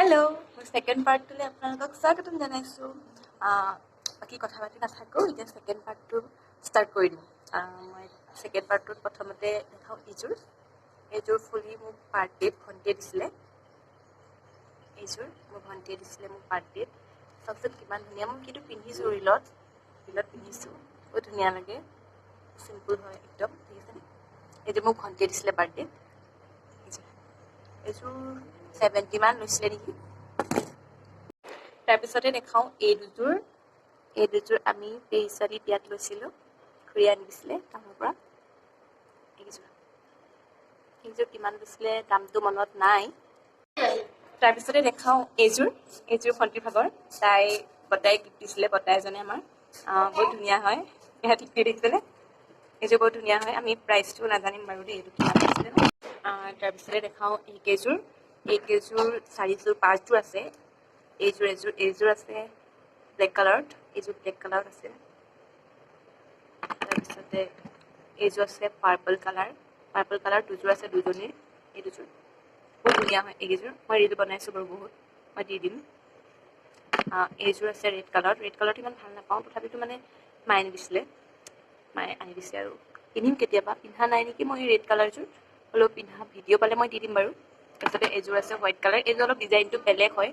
Hello', মোৰ second পাৰ্টটোলৈ আপোনালোকক স্বাগতম জনাইছোঁ। বাকী কথা পাতি নাথাকোঁ, এতিয়া ছেকেণ্ড পাৰ্টটো ষ্টাৰ্ট কৰি দিম। মই ছেকেণ্ড পাৰ্টটোত প্ৰথমতে দেখাওঁ এইযোৰ ফুলি মোক বাৰ্থডেত ভণ্টিয়ে দিছিলে। এইযোৰ মোৰ ভণ্টিয়ে দিছিলে মোক বাৰ্থডেত। চাওকচোন কিমান ধুনীয়া, মই কিন্তু পিন্ধিছোঁ ৰীলত পিন্ধিছোঁ, বহুত ধুনীয়া লাগে, চিম্পুল হয় একদম, ঠিক আছে নে? এইযোৰ মোক ভণ্টিয়ে দিছিলে বাৰ্থডেত। এইযোৰ 70 মান লৈছিলে নেকি। তাৰপিছতে দেখাওঁ এই দুযোৰ আমি পেৰিছাৰী বিয়াত লৈছিলোঁ, ঘূৰি আনি দিছিলে টাউনৰ পৰা। এইযোৰ কিমান লৈছিলে দামটো মনত নাই। তাৰপিছতে দেখাওঁ এইযোৰ ভণ্টিৰ ভাগৰ, বতাই গিফ্ট দিছিলে, বতাই এজনে আমাৰ, বহুত ধুনীয়া হয়। ইয়াত লিখি দেখিছিলে, এইযোৰ বহুত ধুনীয়া হয়। আমি প্ৰাইচটো নাজানিম বাৰু দেই, এইটো কিমান লৈছিলে। তাৰপিছতে দেখাওঁ এইকেইযোৰ 4-5যোৰ আছে। এইযোৰ আছে ব্লেক কালাৰত, এইযোৰ ব্লেক কালাৰত আছে। তাৰপিছতে এইযোৰ আছে পাৰ্পল কালাৰ দুযোৰ আছে, দুজনীৰ। এই দুযোৰ বহুত ধুনীয়া হয়। এইকেইযোৰ মই ৰীল বনাইছোঁ বাৰু বহুত, মই দি দিম। এইযোৰ আছে ৰেড কালাৰটো ইমান ভাল নাপাওঁ, তথাপিতো মানে মায়ে আনি দিছে আৰু পিন্ধিম কেতিয়াবা, পিন্ধা নাই নেকি মই ৰেড কালাৰযোৰ, হ'লেও পিন্ধা ভিডিঅ' পালে মই দি দিম বাৰু। তাৰপিছতে এইযোৰ আছে হোৱাইট কালাৰ, এইযোৰ অলপ ডিজাইনটো বেলেগ হয়।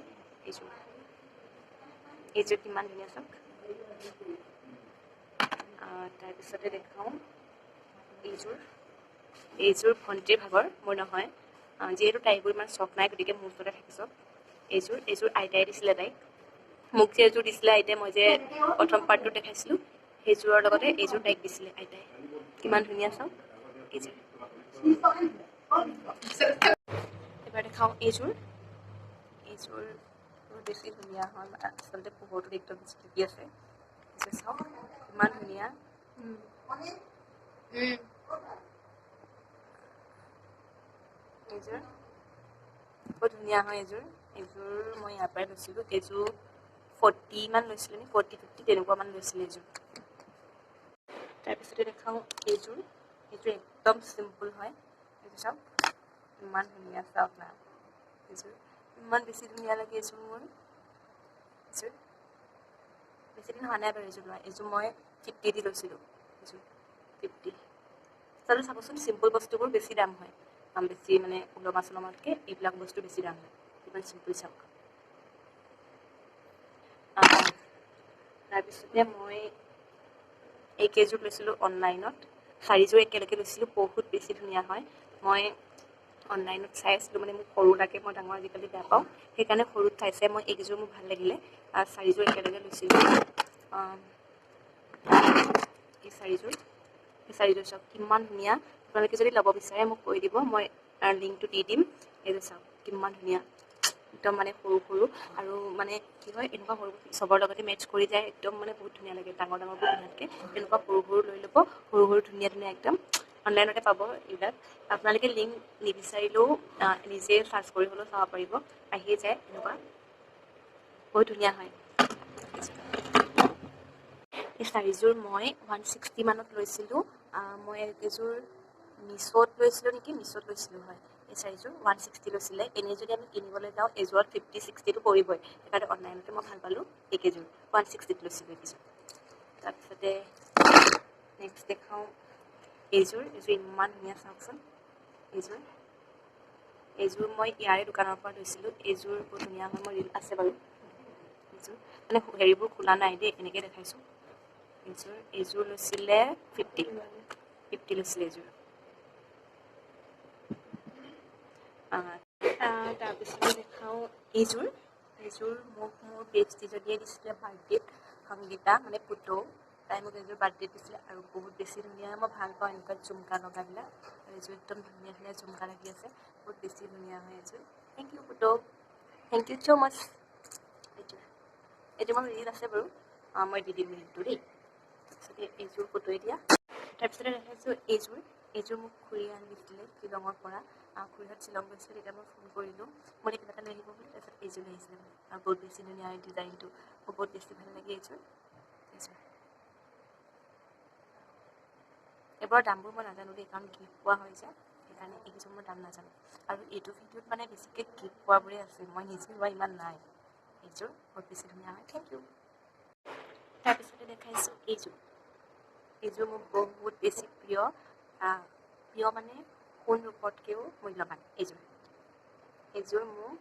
এইযোৰ কিমান ধুনীয়া চাওক। তাৰপিছতে দেখাওঁ এইযোৰ ভণ্টিৰ ভাগৰ, মোৰ নহয়। যিহেতু তাইবোৰ ইমান চখ নাই, গতিকে মোৰ ওচৰতে থাকি চব। এইযোৰ আইতাই দিছিলে তাইক। মোক যে এযোৰ দিছিলে আইতাই, মই যে প্ৰথম পাৰ্টটো দেখাইছিলোঁ, সেইযোৰৰ লগতে এইযোৰ তাইক দিছিলে আইতাই। কিমান ধুনীয়া চাওক এইযোৰ। এবাৰ দেখাওঁ এইযোৰ বহুত বেছি ধুনীয়া হয়, আচলতে পোহৰটো একদম জিলিকি আছে। চাওক ইমান ধুনীয়া। এইযোৰ বহুত ধুনীয়া হয়। এইযোৰ মই ইয়াৰ পৰাই লৈছিলোঁ। এইযোৰ 40 মান লৈছিলে নে 40-50 তেনেকুৱা মান লৈছিলে এইযোৰ। তাৰপিছতে দেখাওঁ এইযোৰ একদম চিম্পুল হয়। এইযোৰ চাওক ইমান ধুনীয়া, চাওক না এইযোৰ ইমান বেছি ধুনীয়া লাগে। এইযোৰ বেছি দিন হোৱা নাই বাৰু এইযোৰ মই 50 দি লৈছিলোঁ। এইযোৰ 50। আচলতে চাবচোন, চিম্পুল বস্তুবোৰ বেছি দাম হয়, বেছি মানে ওলমা চলমাতকৈ এইবিলাক বস্তু বেছি দাম হয়। ইমান চিম্পুল চাওক। তাৰপিছতে মই এইকেইযোৰ লৈছিলোঁ অনলাইনত, 4যোৰ একেলগে লৈছিলোঁ, বহুত বেছি ধুনীয়া হয়। মই অনলাইনত চাই আছিলোঁ, মানে মোক সৰু লাগে, মই ডাঙৰ আজিকালি বেয়া পাওঁ, সেইকাৰণে সৰুত চাইছে। মই এইকেইযোৰ মোক ভাল লাগিলে, 4যোৰ একেলগে লৈছিলোঁ। এই 4যোৰ চাওক কিমান ধুনীয়া। আপোনালোকে যদি ল'ব বিচাৰে মোক কৈ দিব, মই লিংকটো দি দিম। এইযোৰ চাওক কিমান ধুনীয়া, একদম মানে সৰু আৰু মানে কি হয়, এনেকুৱা সৰু চবৰ লগতে মেটচ কৰি যায়, একদম মানে বহুত ধুনীয়া লাগে। ডাঙৰবোৰ পিন্ধাতকৈ এনেকুৱা সৰু লৈ ল'ব, সৰু ধুনীয়া একদম। অনলাইনতে পাব এইবিলাক, আপোনালোকে লিংক নিবিচাৰিলেও নিজে চাৰ্চ কৰি হ'লেও চাব পাৰিব, আহিয়ে যায়। এনেকুৱা বহুত ধুনীয়া হয়। এই 4যোৰ মই 160 মানত লৈছিলোঁ। মই এইযোৰ মিছত লৈছিলোঁ নেকি, হয়। এই 4যোৰ 160 লৈছিলে। এনেই যদি আমি কিনিবলৈ যাওঁ এইযোৰত 50-60টো পৰিবই, সেইকাৰণে অনলাইনতে মই ভাল পালোঁ। এইকেইযোৰ 160ত লৈছিলোঁ এইকেইযোৰ। তাৰপিছতে নেক্সট দেখাওঁ এইযোৰ ইমান ধুনীয়া, চাওকচোন। এইযোৰ মই ইয়াৰে দোকানৰ পৰা লৈছিলোঁ। এইযোৰ বহুত ধুনীয়া হয়, মোৰ ৰীল আছে বাৰু। এইযোৰ মানে হেৰিবোৰ খোলা নাই দেই, এনেকৈ দেখাইছোঁ। এইযোৰ লৈছিলে 50 লৈছিলে এইযোৰ। তাৰপিছতে দেখাওঁ এইযোৰ মোক মোৰ বেষ্টিজনীয়ে দিছিলে বাৰ্থডেত, সংগীতা মানে পুতৌ, তাই মোক এইযোৰ বাৰ্থডেত দিছিলে আৰু বহুত বেছি ধুনীয়া। মই ভাল পাওঁ এনেকুৱা ঝুমকা লগাবিলাক, আৰু এইযোৰ একদম ধুনীয়া ঝুমকা লাগি আছে, বহুত বেছি ধুনীয়া হয় এইযোৰ। থেংক ইউ পুতৌ, থেংক ইউ ছ' মাছ। এইটো মোৰ ৰীল আছে বাৰু, মই দি দিম ৰীলটো দেই। তাৰপিছতে এইযোৰ পুতৌৱে দিয়া। তাৰপিছতে দেখাইছোঁ এইযোৰ মোক খুৰীয়ে আনি দিছিলে শ্বিলঙৰ পৰা। খুৰীহঁত শ্বিলং গৈছিলে, তেতিয়া মই ফোন কৰিলোঁ, মই কিবা এটা লৈ আহিব বুলি। তাৰপিছত এইযোৰ লৈ আহিছিলে মোক, আৰু বহুত বেছি ধুনীয়া হয় ডিজাইনটো, মোৰ বহুত বেছি ভাল লাগে এইযোৰ। এইবোৰৰ দামবোৰ মই নাজানো দেই, কাৰণ গিফ্ট পোৱা হৈ যায়। সেইকাৰণে এইকেইযোৰ মোৰ দাম নাজানো আৰু এইটো ভিডিঅ'ত মানে বেছিকৈ গিফ্ট পোৱাবোৰে আছে মই নিজে লোৱা ইমান নাই এইযোৰ বহুত বেছি ধুনীয়া হয় থেংক ইউ তাৰপিছতে দেখাইছোঁ এইযোৰ মোৰ বহুত বেছি প্ৰিয় মানে সোণ ৰূপতকৈও মূল্যৱান এইযোৰ মোক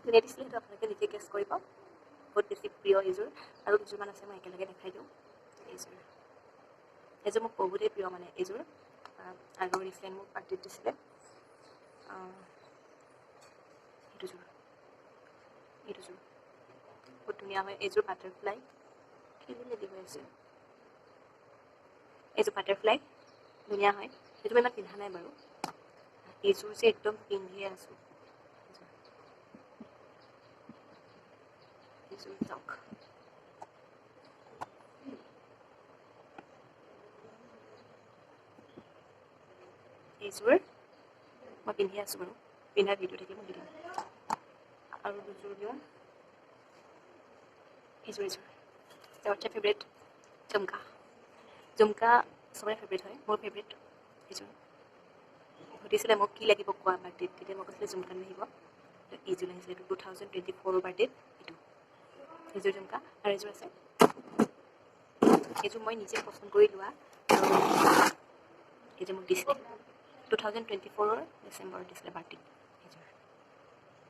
কোনে দিছিলে সেইটো আপোনালোকে নিজে গেছ কৰিব বহুত বেছি প্ৰিয় এইযোৰ আৰু দুযোৰমান আছে মই একেলগে দেখাই দিওঁ এইযোৰ মোক বহুতেই প্ৰিয় মানে এইযোৰ আৰু ৰিচেণ্ট মোক পাৰ্টিত দিছিলে এইটোযোৰ বহুত ধুনীয়া হয় এইযোৰ বাটাৰফ্লাই খেলি মেলি হৈ আছে এইযোৰ বাটাৰফ্লাই ধুনীয়া হয় সেইটো মই ইমান পিন্ধা নাই বাৰু এইযোৰ যে একদম পিন্ধিয়ে আছোঁ এইযোৰ চাওক এইযোৰ মই পিন্ধি আছোঁ বাৰু পিন্ধা ভিডিঅ' থাকিব মই দি দিম আৰু দুযোৰ দিওঁ এইযোৰ চবতছে ফেভৰেট ঝুমকা চবৰে ফেভৰেট হয় মোৰ ফেভৰেট এইযোৰ সুধিছিলে মোক কি লাগিব কোৱা বাৰ্থডেত তেতিয়া মই কৈছিলোঁ ঝুমকা লাগিব এইযোৰ আহিছিলে এইটো 2024 বাৰ্থডেত এইযোৰ ঝুমকা আৰু এইযোৰ আছে এইযোৰ মই নিজে পচন্দ কৰি লোৱা আৰু এইযোৰ মোক দিছিলে 2024 ডিচেম্বৰত দিছিলে বাৰ্থডেত এইযোৰ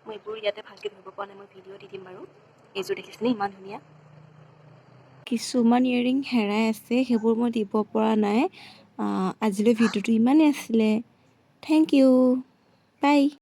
মই এইবোৰ ইয়াতে ভালকৈ ধৰিব পৰা নাই মই ভিডিঅ' দি দিম বাৰু এইযোৰ দেখিছেনে ইমান ধুনীয়া কিছুমান ইয়েৰিং হেৰাই আছে সেইবোৰ মই দিব পৰা নাই আজিলৈ ভিডিঅ'টো ইমানেই আছিলে থেংক ইউ বাই